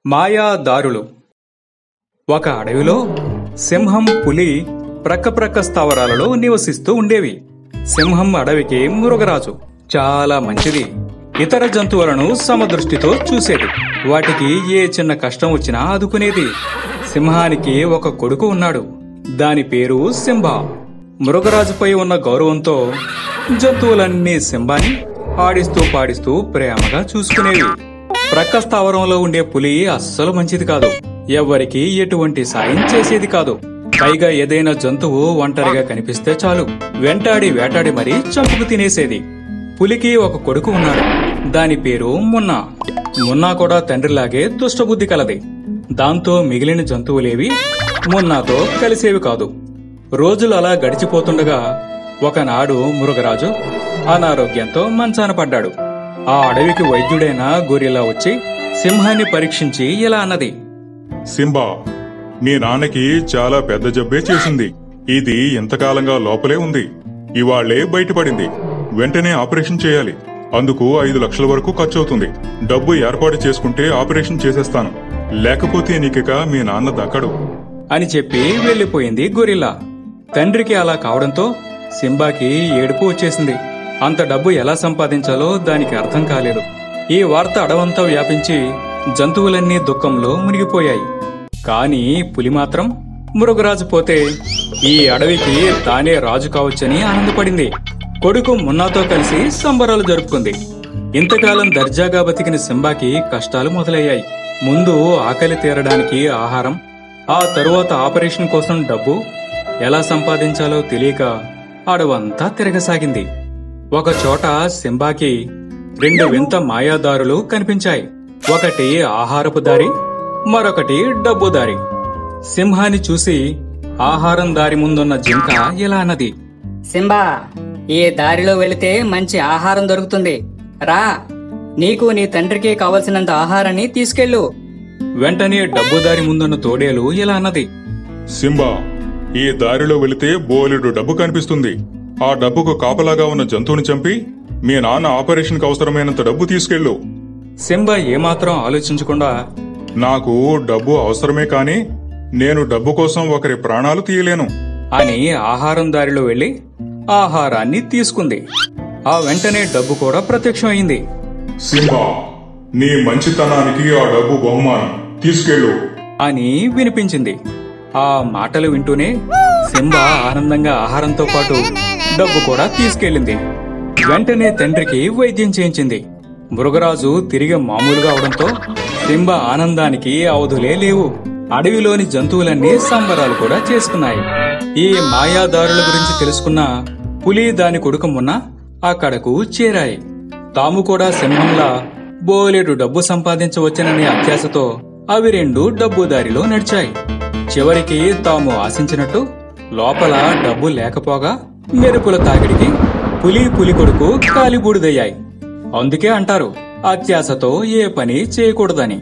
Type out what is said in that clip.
మాయాదారులు. ఒక అడవిలో సింహం, పులి ప్రక్క స్థావరాలలో నివసిస్తూ ఉండేవి. సింహం అడవికి మృగరాజు. చాలా మంచిది. ఇతర జంతువులను సమదృష్టితో చూసేది. వాటికి ఏ చిన్న కష్టం వచ్చినా ఆదుకునేది. సింహానికి ఒక కొడుకు ఉన్నాడు. దాని పేరు సింబా. మృగరాజుపై ఉన్న గౌరవంతో జంతువులన్నీ సింబాని ఆడిస్తూ పాడిస్తూ ప్రేమగా చూసుకునేవి. ప్రక్క స్థావరంలో ఉండే పులి అస్సలు మంచిది కాదు. ఎవ్వరికి ఎటువంటి సాయం చేసేది కాదు. పైగా ఏదైనా జంతువు ఒంటరిగా కనిపిస్తే చాలు వేటాడి మరీ చంపుకు తినేసేది. పులికి ఒక కొడుకు ఉన్నాడు. దాని పేరు మున్నా. మున్నా కూడా తండ్రిలాగే దుష్టబుద్ధి కలది. దాంతో మిగిలిన జంతువులేవి మున్నాతో కలిసేవి కాదు. రోజులు అలా గడిచిపోతుండగా ఒకనాడు మృగరాజు అనారోగ్యంతో మంచాన పడ్డాడు. ఆ అడవికి వైద్యుడైన గొరిల్లా వచ్చి సింహాన్ని పరీక్షించి ఇలా అన్నది: సింబా, మీ నాన్నకి చాలా పెద్ద జబ్బే చేసింది. ఇది ఎంతకాలంగా లోపలే ఉంది. ఇవాళ్లే బయటపడింది. వెంటనే ఆపరేషన్ చేయాలి. అందుకు 5 లక్షల వరకు ఖర్చవుతుంది. డబ్బు ఏర్పాటు చేసుకుంటే ఆపరేషన్ చేసేస్తాను. లేకపోతే నీకిక మీ నాన్న దక్కడు అని చెప్పి వెళ్లిపోయింది గొరిల్లా. తండ్రికి అలా కావడంతో సింబాకి ఏడుపు వచ్చేసింది. అంత డబ్బు ఎలా సంపాదించాలో దానికి అర్థం కాలేదు. ఈ వార్త అడవంతా వ్యాపించి జంతువులన్నీ దుఃఖంలో మునిగిపోయాయి. కాని పులి మాత్రం మృగరాజు పోతే ఈ అడవికి తానే రాజు కావచ్చని ఆనందపడింది. కొడుకు మున్నాతో కలిసి సంబరాలు జరుపుకుంది. ఇంతకాలం దర్జాగా బతికిన సింబాకి కష్టాలు మొదలయ్యాయి. ముందు ఆకలి తీరడానికి ఆహారం, ఆ తరువాత ఆపరేషన్ కోసం డబ్బు ఎలా సంపాదించాలో తెలియక అడవంతా తిరగసాగింది. ఒకచోట సింబాకి 2 వింత మాయాదారులు కనిపించాయి. ఒకటి ఆహారపు దారి, మరొకటి డబ్బు దారి. సింహాన్ని చూసి ఆహారం దారి ముందున్న జింక ఇలా అన్నది: సింబా, ఈ దారిలో వెళితే మంచి ఆహారం దొరుకుతుంది. రా, నీకు నీ తండ్రికి కావలసినంత ఆహారాన్ని తీసుకెళ్ళు. వెంటనే డబ్బు దారి ముందున్న తోడేలు ఇలా అన్నది: సింబా, ఈ దారిలో వెళితే బోలెడు డబ్బు కనిపిస్తుంది. ఆ డబ్బుకు కాపలాగా ఉన్న జంతువుని చంపి మీ నాన్న ఆపరేషన్ కు అవసరమైనంత డబ్బు తీసుకెళ్ళు. సింబా ఏమాత్రం ఆలోచించకుండా, నాకు డబ్బు అవసరమే కాని నేను డబ్బు కోసం ఒకరి ప్రాణాలు తీయలేను అని ఆహారం దారిలో వెళ్లి ఆహారాన్ని తీసుకుంది. ఆ వెంటనే డబ్బు కూడా ప్రత్యక్షం అయింది. సింబా, నీ మంచితనానికి ఆ డబ్బు బహుమానం, తీసుకెళ్ళు అని వినిపించింది. ఆ మాటలు వింటూనే సింబా ఆనందంగా ఆహారంతో పాటు డబ్బు కూడా తీసుకెళ్లింది. వెంటనే తండ్రికి వైద్యం చేయించింది. మృగరాజు తిరిగి మామూలుగా అవడంతో సింబా ఆనందానికి అవధులే లేవు. అడవిలోని జంతువులన్నీ సంబరాలు కూడా చేసుకున్నాయి. ఈ మాయాదారుల గురించి తెలుసుకున్న పులి, దాని కొడుకు మున్న అక్కడకు చేరాయి. తాము కూడా సింహంలా బోలెడు డబ్బు సంపాదించవచ్చుననే అత్యాశతో అవి 2 డబ్బు దారిలో నడిచాయి. చివరికి తాము ఆశించినట్టు లోపల డబ్బు లేకపోగా మెరుపుల తాకిడికి పులి కొడుకు కాలిబూడిదయ్యాయి. అందుకే అంటారు, అత్యాశతో ఏ పని చేయకూడదని.